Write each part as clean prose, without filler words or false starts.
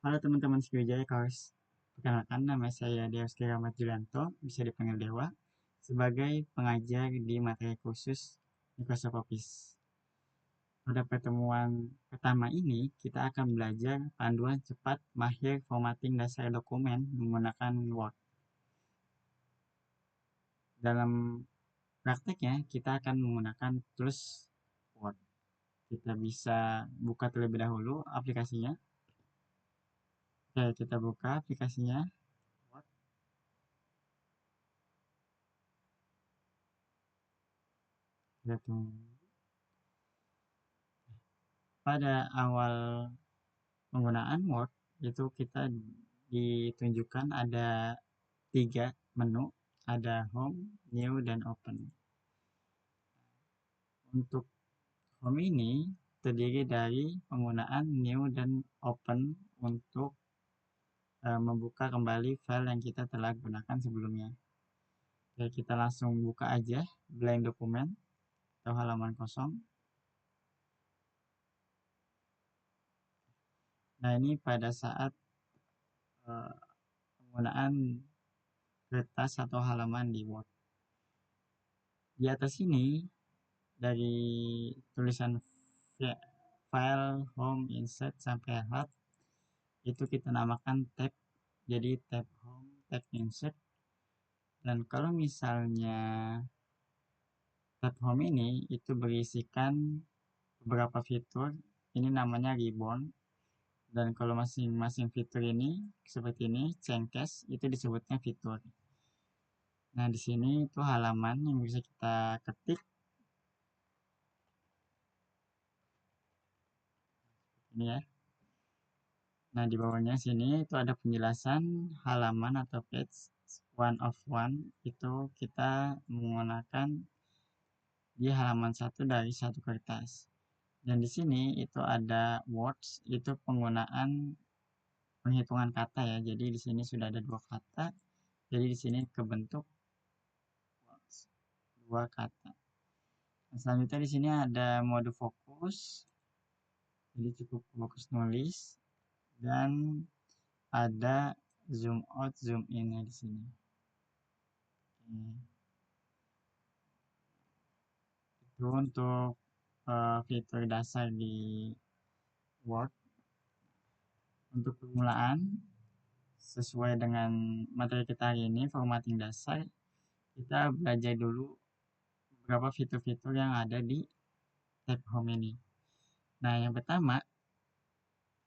Halo teman-teman Sriwijaya Kors. Perkenalkan, nama saya Deoski Rahmat Julianto, bisa dipanggil Dewa, sebagai pengajar di materi khusus Microsoft Office. Pada pertemuan pertama ini, kita akan belajar panduan cepat mahir formatting dasar dokumen menggunakan Word. Dalam prakteknya, kita akan menggunakan tools Word. Kita bisa buka terlebih dahulu aplikasinya. Oke, kita buka aplikasinya. Kita tunggu. Pada awal penggunaan Word itu kita ditunjukkan ada 3 menu, ada Home, New, dan Open. Untuk Home ini terdiri dari penggunaan New dan Open untuk membuka kembali file yang kita telah gunakan sebelumnya. Oke, kita langsung buka aja blank dokumen atau halaman kosong. Nah, ini pada saat penggunaan kertas atau halaman di Word. Di atas ini dari tulisan file, home, insert, sampai hard itu kita namakan tab. Jadi tab home, tab insert. Dan kalau misalnya tab home ini itu berisikan beberapa fitur, ini namanya ribbon. Dan kalau masing-masing fitur ini seperti ini, cengkes, itu disebutnya fitur. Nah, di sini itu halaman yang bisa kita ketik. Ini ya. Nah, di bawahnya sini itu ada penjelasan halaman atau page one of one, itu kita menggunakan di halaman 1 dari 1 kertas. Dan di sini itu ada words, itu penggunaan penghitungan kata ya. Jadi di sini sudah ada 2 kata. Jadi di sini kebentuk words, 2 kata. Nah, selanjutnya di sini ada mode fokus. Jadi cukup fokus nulis, dan ada zoom out, zoom in ya di sini. Itu untuk fitur dasar di Word. Untuk permulaan, sesuai dengan materi kita hari ini, formatting dasar, kita belajar dulu beberapa fitur-fitur yang ada di tab home ini. Nah, yang pertama,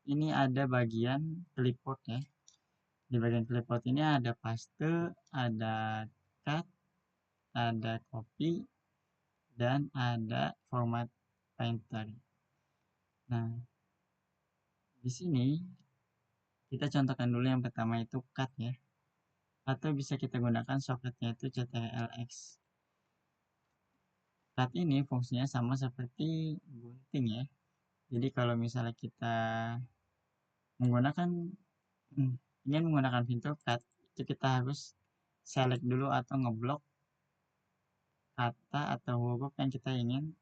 ini ada bagian clipboard ya. Di bagian clipboard ini ada paste, ada cut, ada copy, dan ada format painter. Nah, di sini kita contohkan dulu yang pertama itu cut ya. Atau bisa kita gunakan socketnya itu CTRL-X. Cut ini fungsinya sama seperti gunting ya. Jadi kalau misalnya kita menggunakan ingin menggunakan fitur cut, itu kita harus select dulu atau ngeblok kata atau huruf yang kita ingin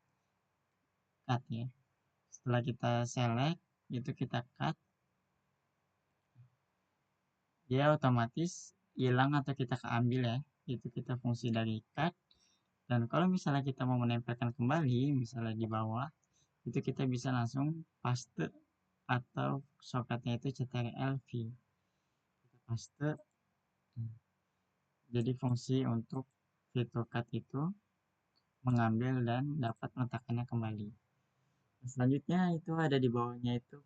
cut ya. Setelah kita select, itu kita cut, dia otomatis hilang atau kita keambil ya. Itu kita fungsi dari cut. Dan kalau misalnya kita mau menempelkan kembali, misalnya di bawah, itu kita bisa langsung paste atau socketnya itu CTRL-V. Kita paste. Jadi fungsi untuk fitur cut itu mengambil dan dapat meletakkannya kembali. Selanjutnya itu ada di bawahnya itu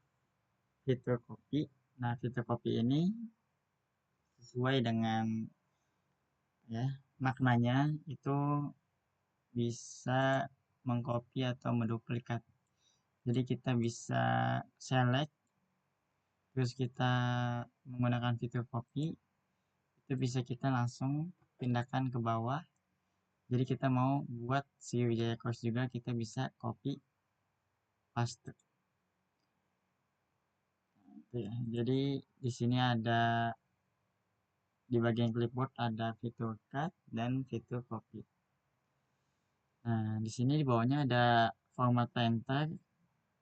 fitur copy. Nah, fitur copy ini sesuai dengan ya maknanya itu bisa mengcopy atau menduplikat. Jadi kita bisa select, terus kita menggunakan fitur copy, itu bisa kita langsung pindahkan ke bawah. Jadi kita mau buat Sriwijaya Course juga, kita bisa copy paste. Ya. Jadi di sini ada di bagian clipboard ada fitur cut dan fitur copy. Nah, di sini di bawahnya ada format painter,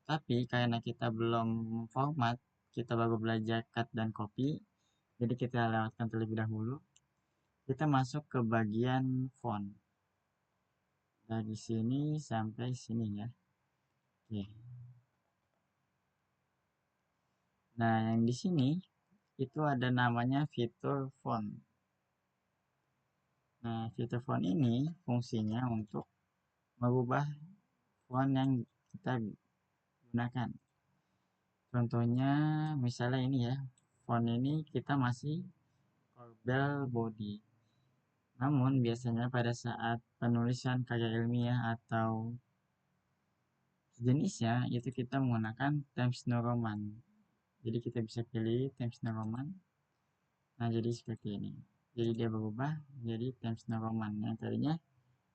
tapi karena kita belum format, kita baru belajar cut dan copy, jadi kita lewatkan terlebih dahulu. Kita masuk ke bagian font dari sini sampai sini ya. Oke. Nah, yang di sini itu ada namanya fitur font. Nah, fitur font ini fungsinya untuk merubah font yang kita gunakan. Contohnya misalnya ini ya, font ini kita masih Corbel Body. Namun biasanya pada saat penulisan karya ilmiah atau sejenisnya itu kita menggunakan Times New Roman. Jadi kita bisa pilih Times New Roman. Nah, jadi seperti ini. Jadi dia berubah menjadi Times New Roman yang tadinya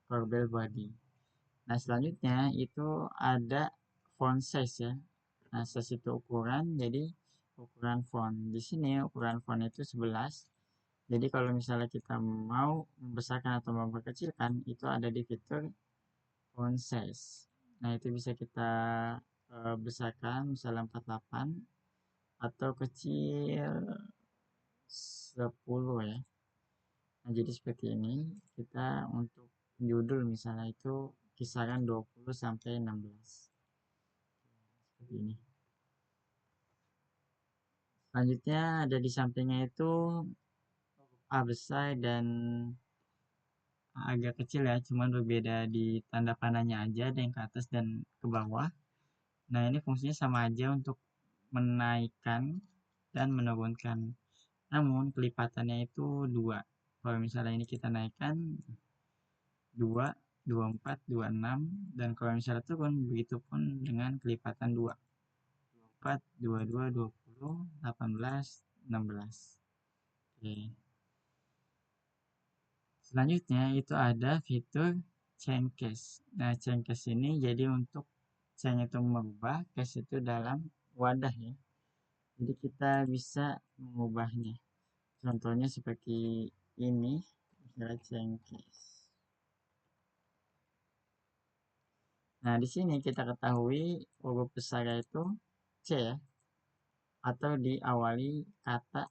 Corbel Body. Nah, selanjutnya itu ada font size ya. Nah, size itu ukuran, jadi ukuran font. Di sini ukuran font itu 11. Jadi kalau misalnya kita mau membesarkan atau memperkecilkan, itu ada di fitur font size. Nah, itu bisa kita besarkan misalnya 48 atau kecil 10 ya. Nah, jadi seperti ini. Kita untuk judul misalnya itu kisaran 20 sampai 16. Seperti ini. Selanjutnya ada di sampingnya itu A besar dan A agak kecil ya, cuman berbeda di tanda panahnya aja, ada yang ke atas dan ke bawah. Nah, ini fungsinya sama aja untuk menaikkan dan menurunkan. Namun kelipatannya itu 2. Kalau misalnya ini kita naikkan 2, 24, 26, dan kalau misalnya turun begitu pun dengan kelipatan 2. 24, 22, 20, 18, 16. Oke. Selanjutnya itu ada fitur change case. Nah, change case ini jadi untuk change itu mengubah, case itu dalam wadah ya. Jadi kita bisa mengubahnya. Contohnya seperti ini, misalnya change case. Nah, di sini kita ketahui huruf besar itu C ya, atau diawali kata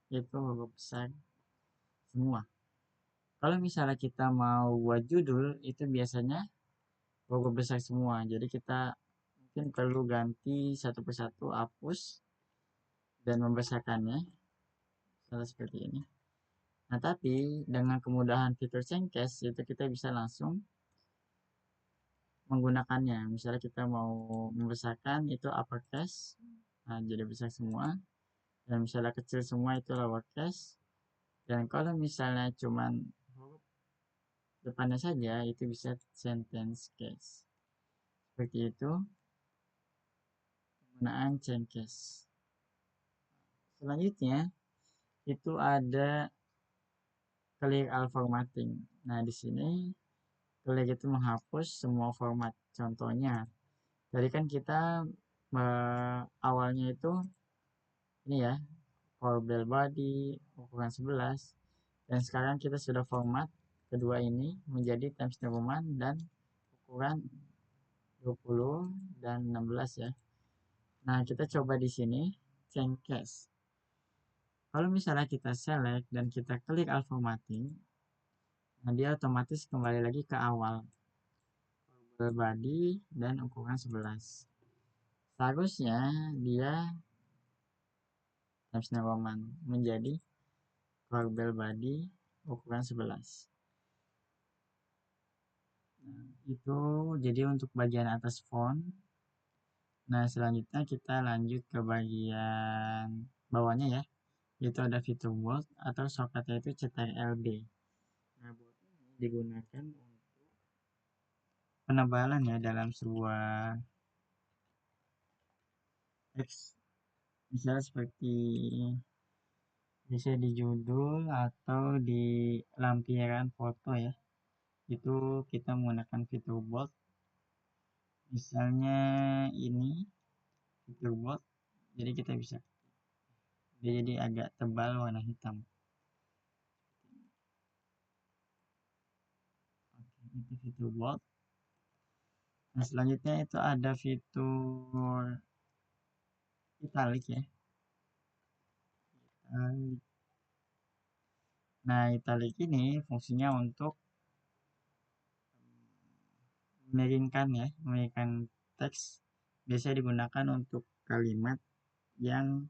itu huruf besar semua. Kalau misalnya kita mau buat judul, itu biasanya huruf besar semua. Jadi kita mungkin perlu ganti satu persatu, hapus, dan membesarkannya. Misalnya seperti ini. Nah, tapi dengan kemudahan fitur Cengkes, itu kita bisa langsung menggunakannya. Misalnya kita mau membesarkan itu uppercase, nah jadi besar semua. Dan misalnya kecil semua itu lowercase. Dan kalau misalnya cuman huruf depannya saja, itu bisa sentence case. Seperti itu penggunaan Cengkes. Selanjutnya itu ada clear all formatting. Nah, di sini clear itu menghapus semua format. Contohnya, tadi kan kita awalnya itu ini ya, Corbel Body ukuran 11, dan sekarang kita sudah format kedua ini menjadi Times New Roman dan ukuran 20 dan 16 ya. Nah, kita coba di sini change case. Kalau misalnya kita select dan kita klik all formatting, nah dia otomatis kembali lagi ke awal. Corbel Body dan ukuran 11. Seharusnya dia Times New Roman menjadi Corbel Body ukuran 11. Nah, itu jadi untuk bagian atas font. Nah, selanjutnya kita lanjut ke bagian bawahnya ya. Itu ada fitur bold atau shortcutnya itu CTRL-B. Nah, bold ini digunakan untuk penebalan ya dalam sebuah teks. Misalnya seperti bisa di judul atau di lampiran foto ya. Itu kita menggunakan fitur bold. Misalnya ini fitur bold, jadi kita bisa dia jadi agak tebal warna hitam. Oke, itu fitur bold. Nah, selanjutnya itu ada fitur italic ya. italik. Nah, italik ini fungsinya untuk memiringkan teks. Biasanya digunakan untuk kalimat yang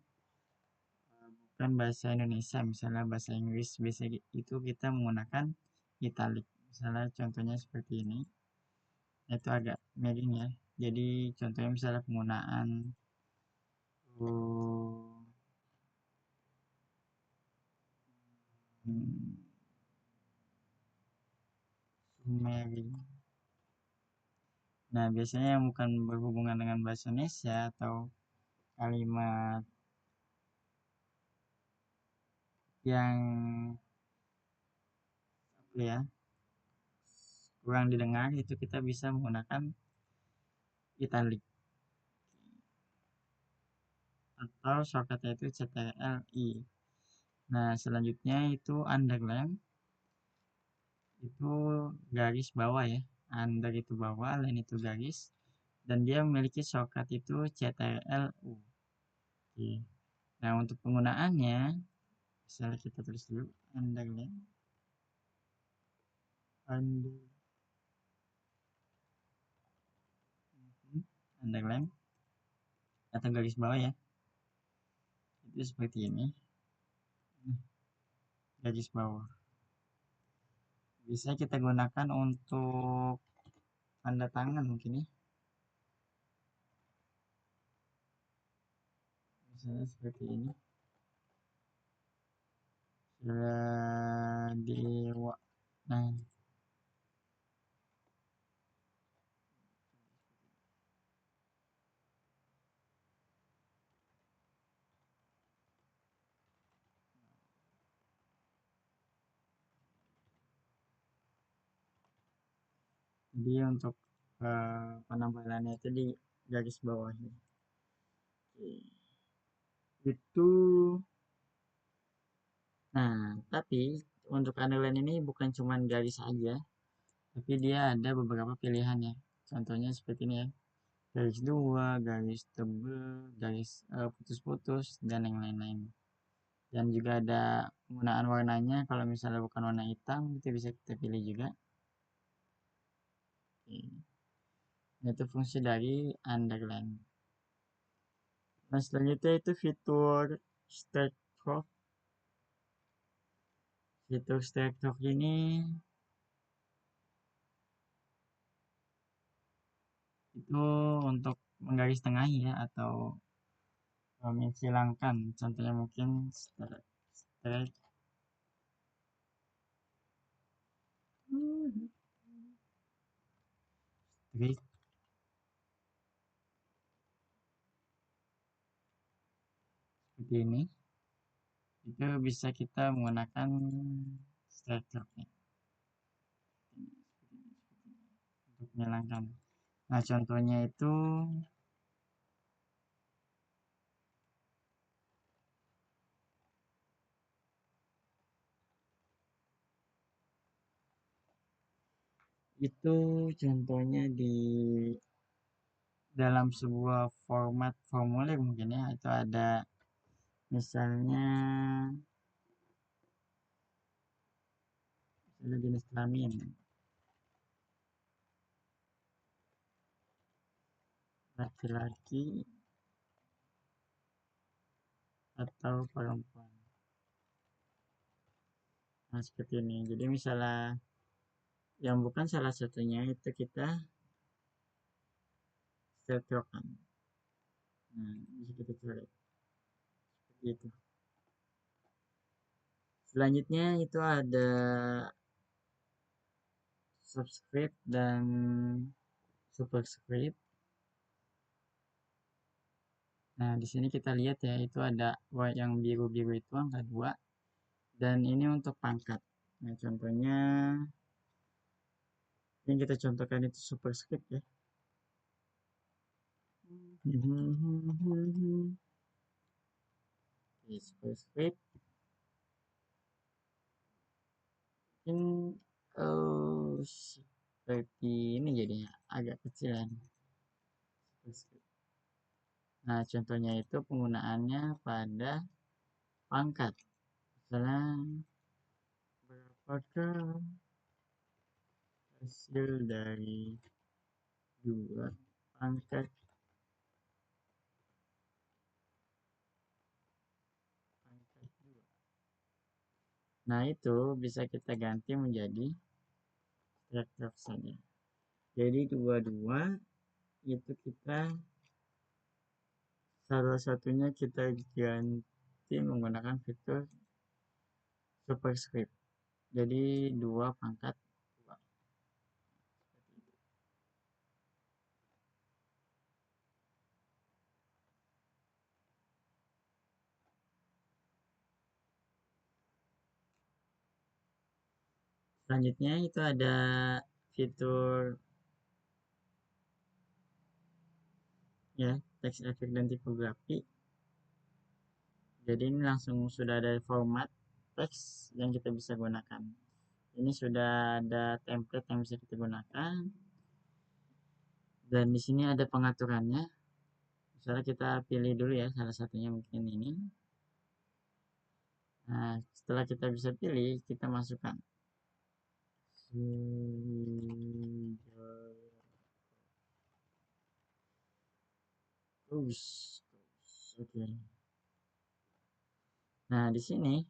bukan bahasa Indonesia, misalnya bahasa Inggris. Biasa itu kita menggunakan italik. Misalnya contohnya seperti ini, itu agak miring ya. Jadi contohnya misalnya penggunaan Sumeri. Nah, biasanya yang bukan berhubungan dengan bahasa Indonesia atau kalimat yang apa ya kurang didengar, itu kita bisa menggunakan italik atau shortcutnya itu CTRL-I. Nah, selanjutnya itu underline, itu garis bawah ya. Under itu bawah, line itu garis, dan dia memiliki shortcut itu CTRL-U. Oke. Nah, untuk penggunaannya misalnya kita tulis dulu underline, underline atau garis bawah ya, itu seperti ini, garis bawah. Bisa kita gunakan untuk tanda tangan mungkin ya, misalnya seperti ini, Dewa. Nah, jadi untuk penampilannya itu di garis bawah ya. Itu. Nah, tapi untuk underline ini bukan cuma garis aja, tapi dia ada beberapa pilihannya. Contohnya seperti ini ya, garis dua, garis tebal, garis putus-putus, dan yang lain-lain. Dan juga ada penggunaan warnanya, kalau misalnya bukan warna hitam itu bisa kita pilih juga. Itu fungsi dari underline. Nah, selanjutnya itu fitur stroke. Fitur stroke ini itu untuk menggaris tengahi ya, atau menghilangkan. Contohnya mungkin strike, seperti ini. Itu bisa kita menggunakan strike untuk menghilangkan. Nah, contohnya itu contohnya di dalam sebuah format formulir mungkin ya, itu ada misalnya jenis kelamin, laki-laki atau perempuan. Nah, seperti ini. Jadi misalnya yang bukan salah satunya itu kita setelkan. Nah, bisa kita cari seperti itu. Selanjutnya itu ada subscript dan superscript. Nah, di sini kita lihat ya, itu ada yang biru-biru itu angka 2, dan ini untuk pangkat. Nah, contohnya yang kita contohkan itu superscript ya. Superscript mungkin seperti ini jadinya, agak kecilan. Nah, contohnya itu penggunaannya pada pangkat. misalnya berapakah hasil dari 2 pangkat 2. Nah, itu bisa kita ganti menjadi struktur saja. Jadi 22 itu kita salah satunya kita ganti menggunakan fitur superscript. Jadi 2 pangkat 2. Selanjutnya itu ada fitur ya, teks efek dan tipografi. Jadi ini langsung sudah ada format teks yang kita bisa gunakan. Ini sudah ada template yang bisa kita gunakan. Dan di sini ada pengaturannya. Misalnya kita pilih dulu ya, salah satunya mungkin ini. Nah, setelah kita bisa pilih, kita masukkan. Oke. Nah, di sini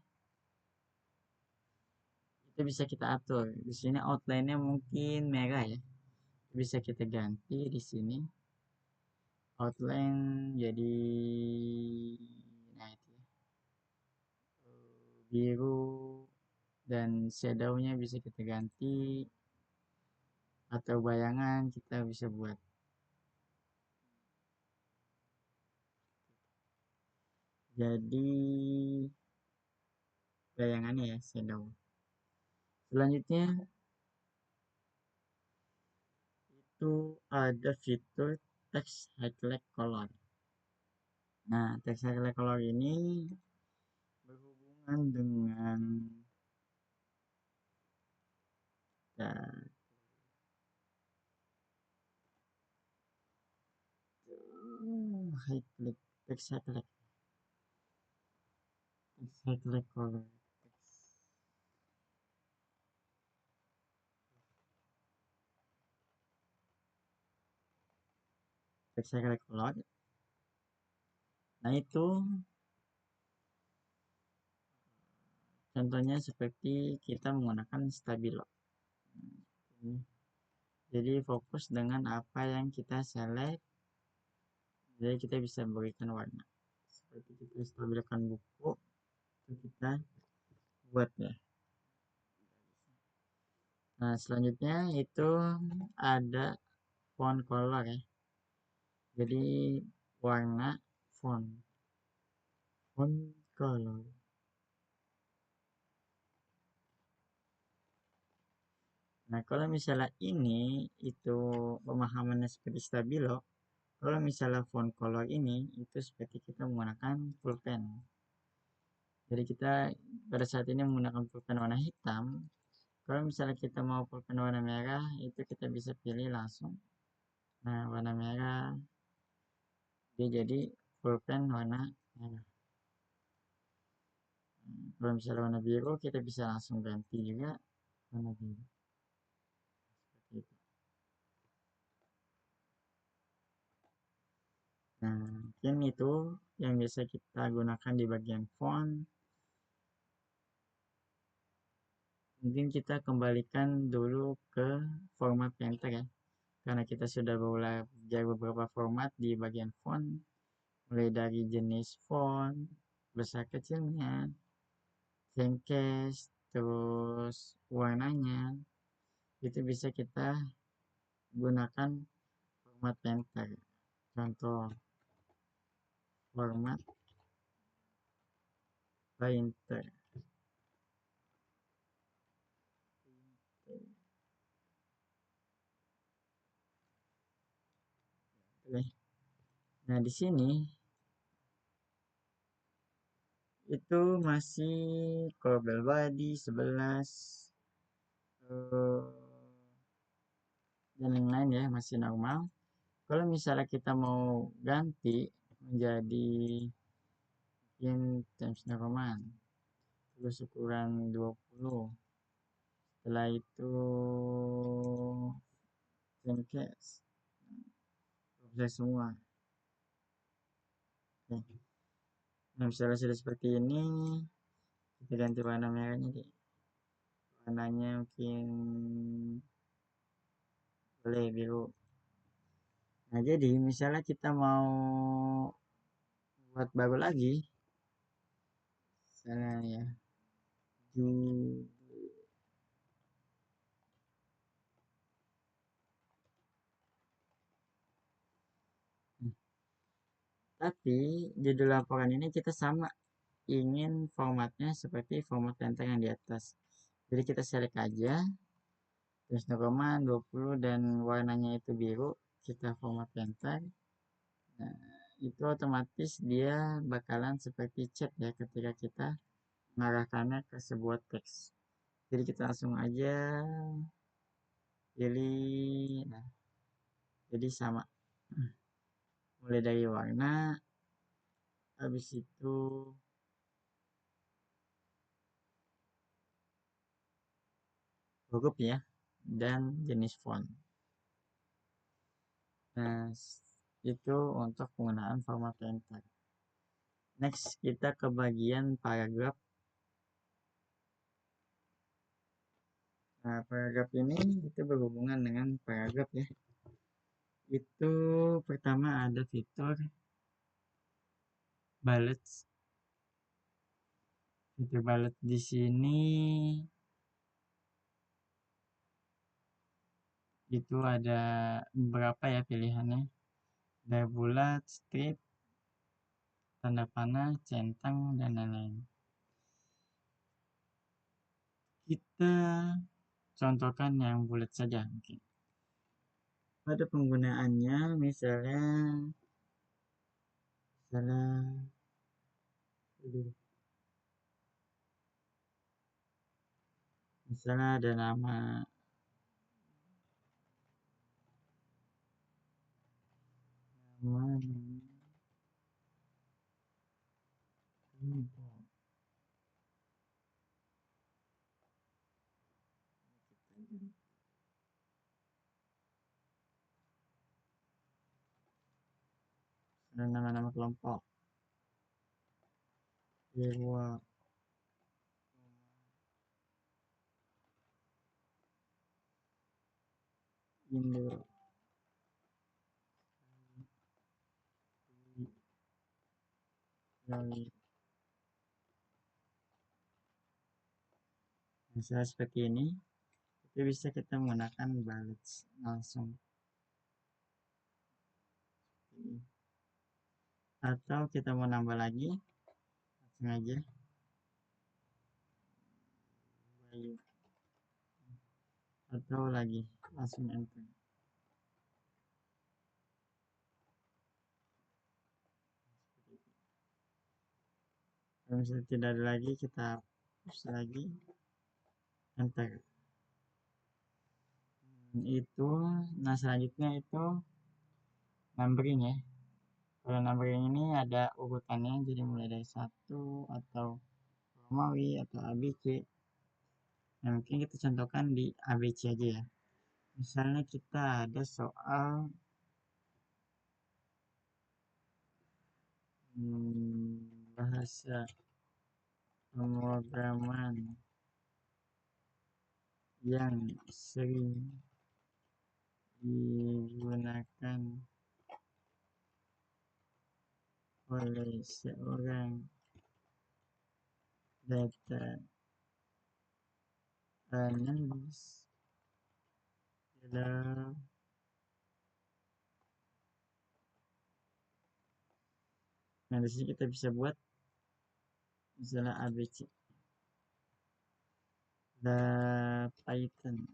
itu bisa kita atur. Di sini outline-nya mungkin merah ya. Bisa kita ganti di sini. Outline jadi nah itu ya. Biru dan shadow-nya bisa kita ganti atau bayangan kita bisa buat. Jadi bayangannya ya shadow. Selanjutnya itu ada fitur text highlight color. Nah, text highlight color ini berhubungan dengan highlight text highlight color. Text highlight color. Nah, itu contohnya seperti kita menggunakan stabilo. Jadi fokus dengan apa yang kita select. Jadi kita bisa berikan warna. Seperti kita stabilkan buku, itu kita buat ya. Nah, selanjutnya itu ada font color ya. Jadi warna font color. Nah, kalau misalnya ini itu pemahamannya seperti stabilo, kalau misalnya font color ini itu seperti kita menggunakan pulpen. Jadi kita pada saat ini menggunakan pulpen warna hitam. Kalau misalnya kita mau pulpen warna merah, itu kita bisa pilih langsung. Nah, warna merah dia jadi pulpen warna merah. Kalau misalnya warna biru, kita bisa langsung ganti juga warna biru. Seperti itu. Nah, mungkin itu yang bisa kita gunakan di bagian font. Mungkin kita kembalikan dulu ke format painter ya. Karena kita sudah belajar beberapa format di bagian font. Mulai dari jenis font, besar kecilnya, Zencast, terus warnanya. Itu bisa kita gunakan format painter. Contoh format painter. Nah, di sini itu masih corbel body 11 dan lain-lain ya, masih normal. Kalau misalnya kita mau ganti menjadi in Times New Roman terus ukuran 20. Setelah itu case proses semua. Oke. Nah, misalnya sudah seperti ini, kita ganti warna merahnya deh. Warnanya mungkin boleh biru. Nah, jadi misalnya kita mau buat baru lagi, misalnya ya, tapi judul laporan ini kita sama, ingin formatnya seperti format lenteng yang di atas. Jadi kita select aja, terus 0,20 dan warnanya itu biru, kita format lenteng. Nah, itu otomatis dia bakalan seperti chat ya ketika kita mengarahkannya ke sebuah teks. Jadi kita langsung aja pilih, nah jadi sama. Mulai dari warna, habis itu huruf ya, dan jenis font. Nah, itu untuk penggunaan format lenteng. Next, kita ke bagian paragraf. Nah, paragraf ini itu berhubungan dengan paragraf ya. Itu pertama ada fitur bullets. Fitur bullet di sini itu ada beberapa ya pilihannya. Ada bulat, strip, tanda panah, centang, dan lain-lain. Kita contohkan yang bulat saja mungkin. Pada penggunaannya misalnya ada nama nama-nama kelompok Dewa Indo dari misalnya seperti ini, itu bisa kita menggunakan bullets langsung, atau kita mau nambah lagi langsung aja atau lagi langsung enter. Kalau misalnya tidak ada lagi, kita hapus lagi enter. Itu nah selanjutnya itu numbering ya. Kalau numbering ini ada urutannya, jadi mulai dari 1 atau Romawi atau ABC. Nah, mungkin kita contohkan di ABC aja ya. Misalnya kita ada soal bahasa pemrograman yang sering digunakan oleh seorang data analis dalam nah di sini kita bisa buat misalnya ABC the Python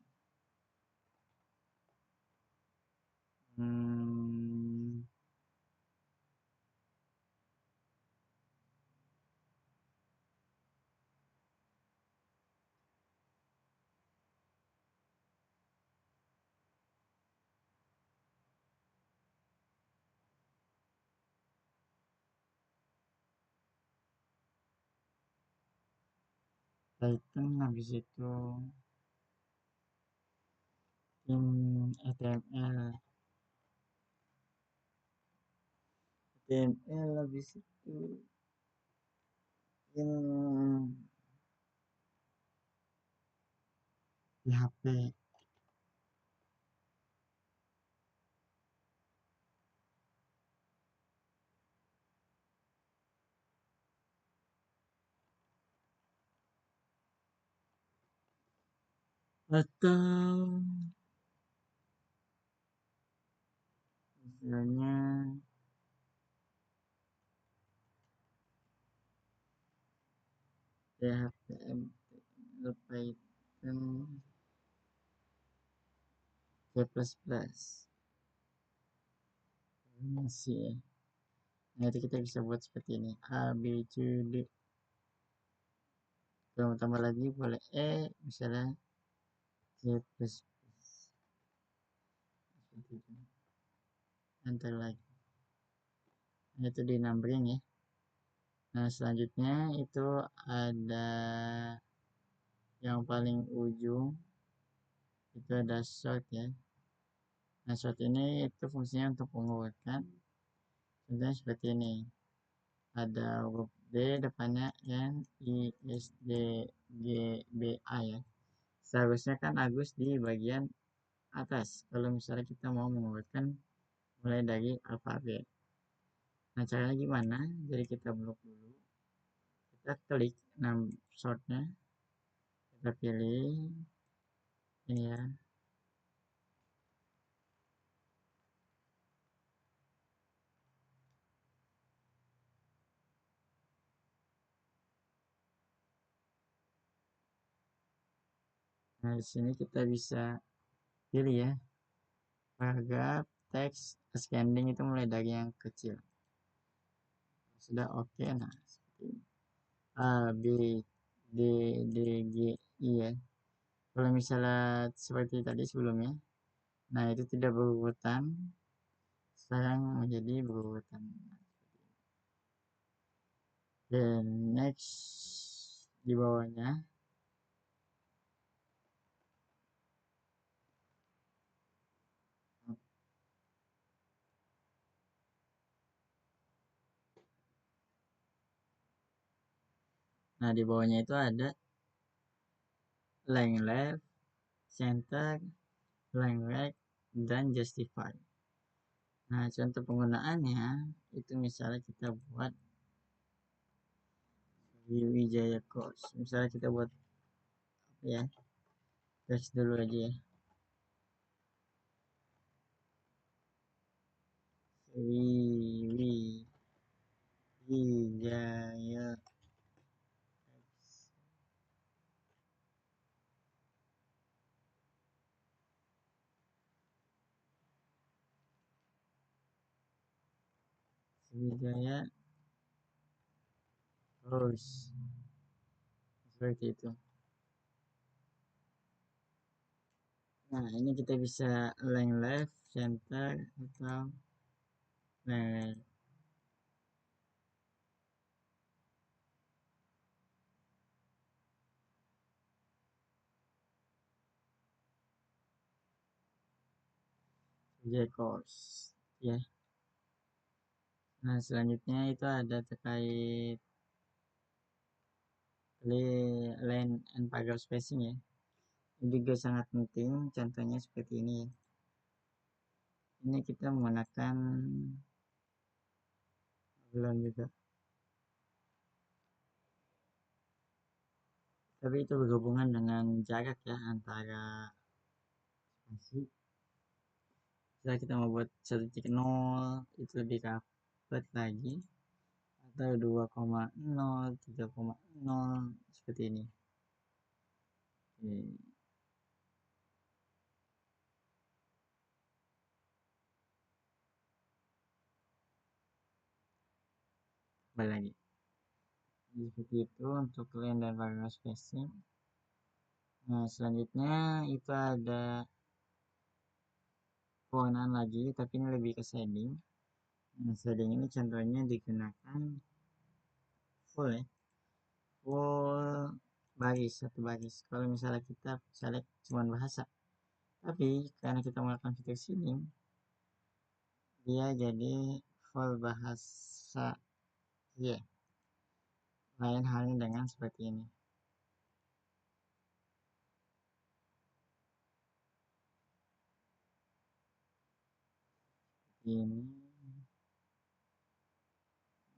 Python, habis itu in HTML, habis itu in PHP. Atau misalnya PHP, Python, C++. Masih ya. Nah, itu kita bisa buat seperti ini. A, B, C, D. Kalau mau tambah lagi boleh misalnya C++. Seperti itu. Enter lagi. Nah, itu di numbering ya. Nah, selanjutnya itu ada yang paling ujung, itu ada sort ya. Nah, sort ini itu fungsinya untuk mengukurkan. Contohnya seperti ini. Ada huruf D depannya N, I, S, D, G, B, A ya. Seharusnya kan Agus di bagian atas. Kalau misalnya kita mau mengukurkan mulai dari alfabet. Nah, caranya gimana? Jadi kita blok dulu. Kita klik sortnya. Kita pilih ini ya. Nah, di sini kita bisa pilih ya. Paragraf, teks, ascending itu mulai dari yang kecil. Sudah oke, nah seperti ini. A, B, D, D, G, I ya. Kalau misalnya seperti tadi sebelumnya, nah itu tidak berurutan, sekarang menjadi berurutan. Dan next di bawahnya, nah di bawahnya itu ada length left, center, length right, dan justify. Nah, contoh penggunaannya itu misalnya kita buat di Wijaya Course. Misalnya kita buat ya, teks dulu aja ya. Wijaya Wijaya Course. Seperti itu. Nah, ini kita bisa length left, center, atau length. Wijaya Course ya. Nah, selanjutnya itu ada terkait line and paragraph spacing ya. Ini juga sangat penting, contohnya seperti ini ya. Ini kita menggunakan belum juga, tapi itu berhubungan dengan jarak ya antara spasi. Misalnya kita mau buat 1.0 itu lebih rapat lagi, atau 2,0, 3,0 seperti ini. Oke. Kembali lagi. Jadi seperti itu untuk line dan paragraph spacing. Nah, selanjutnya itu ada pewarnaan lagi, tapi ini lebih ke shading. Nah, shading ini contohnya digunakan full ya, full baris, satu baris. Kalau misalnya kita select cuma bahasa, tapi karena kita melakukan fitur sini, dia jadi full bahasa. Ya, lain halnya dengan seperti ini. Ini,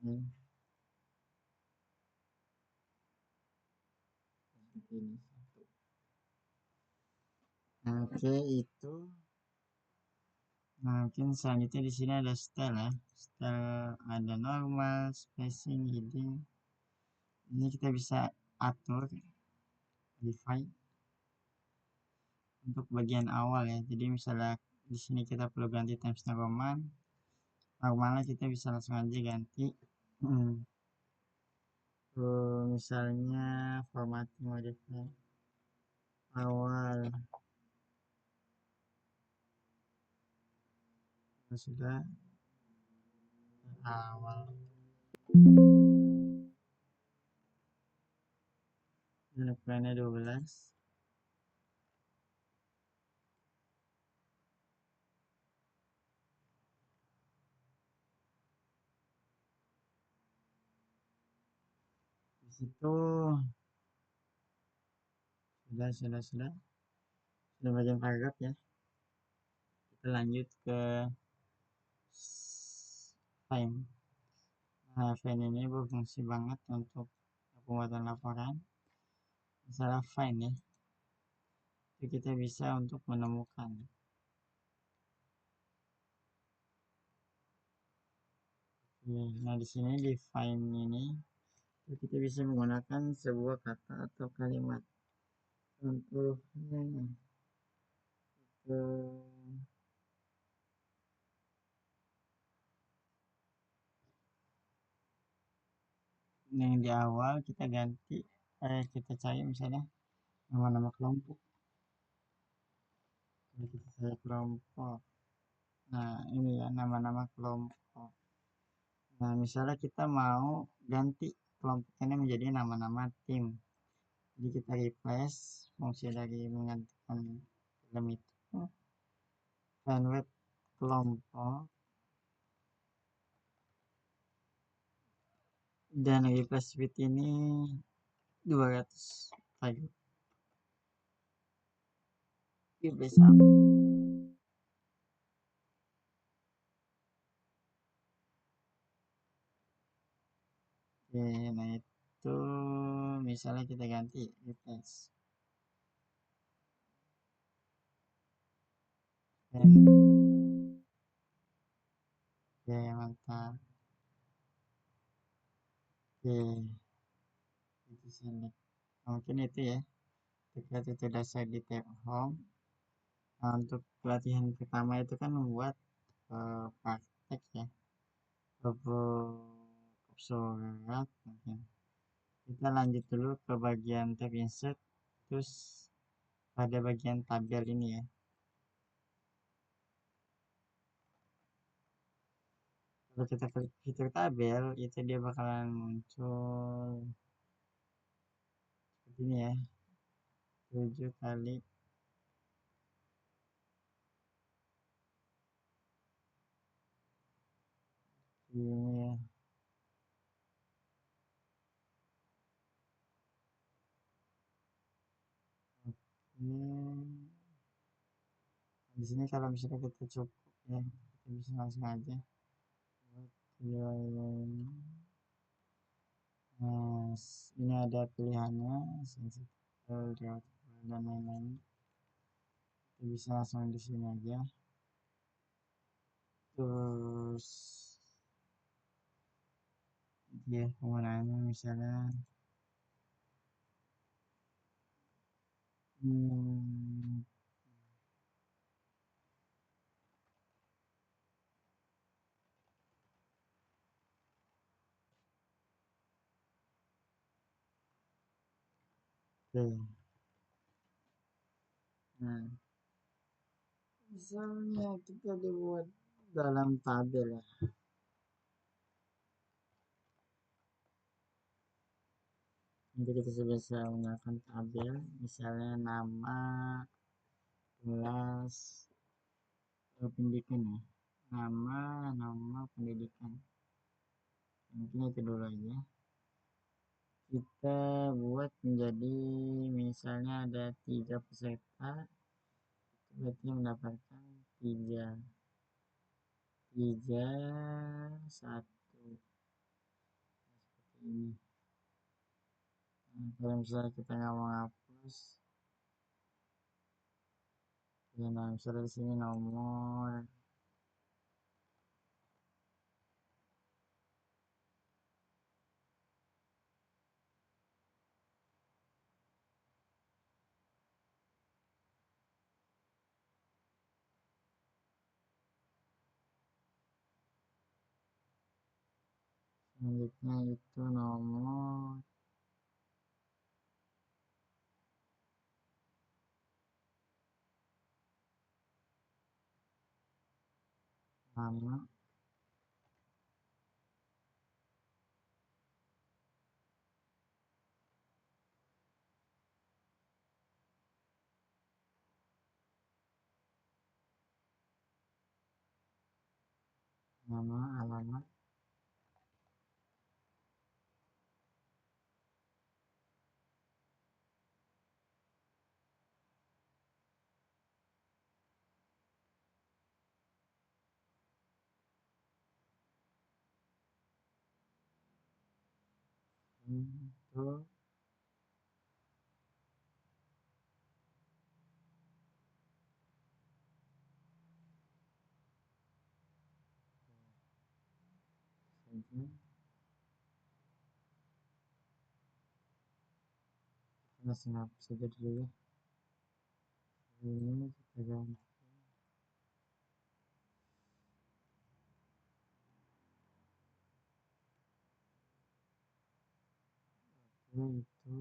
ini, ini. Oke, itu. Nah, mungkin selanjutnya di sini ada style ya. Style ada normal, spacing, heading. Ini kita bisa atur, modify untuk bagian awal ya. Jadi misalnya di sini kita perlu ganti Times New Roman, normalnya kita bisa langsung aja ganti. Misalnya formatting modify awal, sudah awal. Dan ukurannya 12. Di situ sudah bagian paragraf ya. Kita lanjut ke fine. Nah, fine ini berfungsi banget untuk pembuatan laporan. Misalnya fine ya, itu kita bisa untuk menemukan. Nah, di sini di fine ini kita bisa menggunakan sebuah kata atau kalimat. Contohnya yang di awal kita ganti, kita cari misalnya nama-nama kelompok. Kita cari kelompok. Nah, ini ya nama-nama kelompok. Nah, misalnya kita mau ganti kelompok ini menjadi nama-nama tim. Jadi kita replace fungsi dari menggantikan film itu, find web kelompok, dan replace with ini 200 lagi. Replace apa? Oke, nah itu misalnya kita ganti replace. Dan oke, mantap. Oke, itu select. Mungkin itu ya, kita itu dasar di tab home. Nah, untuk pelatihan pertama itu kan membuat praktek ya, surat. Mungkin kita lanjut dulu ke bagian tab insert, terus pada bagian tabel ini ya. Kalau kita klik fitur tabel, itu dia bakalan muncul seperti ini ya, 7 kali ini ya. Di sini kalau misalnya kita cukup ya, kita bisa langsung aja buat. Nah, ini ada pilihannya, sensitif, dan lain-lain. Kita bisa langsung di sini aja. Terus dia penggunaannya misalnya nah, misalnya kita dibuat dalam tabel ya. Nanti kita sudah bisa menggunakan tabel, misalnya nama, kelas, pendidikan ya. Nama pendidikan. Mungkin itu dulu aja. Kita buat menjadi misalnya ada 3 peserta, itu berarti mendapatkan 3 3 1 seperti ini. Nah, kalau misalnya kita nggak mau hapus, ya, nah misalnya di sini nomor, selanjutnya itu nomor nama, alamat, itu saja. Kita senap saja dulu ya. Ini kita ganti. Itu itu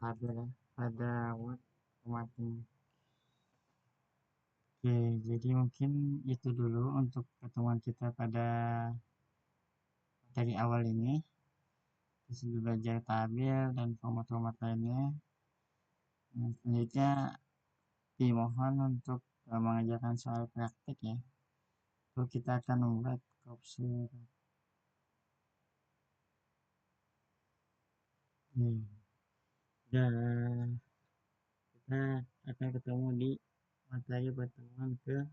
tabel ya pada Word formatting. Oke, jadi mungkin itu dulu untuk pertemuan kita pada dari awal ini. Kita sudah belajar tabel dan format-format lainnya. Selanjutnya dimohon untuk mengerjakan soal praktik ya. Lalu kita akan membuat crop surat. Dan kita akan ketemu di materi pertemuan kedua.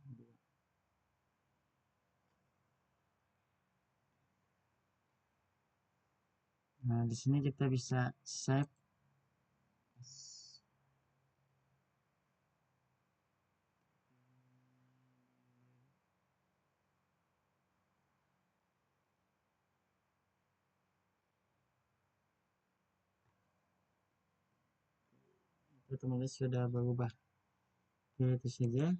Nah, di sini kita bisa save otomatis sudah berubah. Oke, itu saja.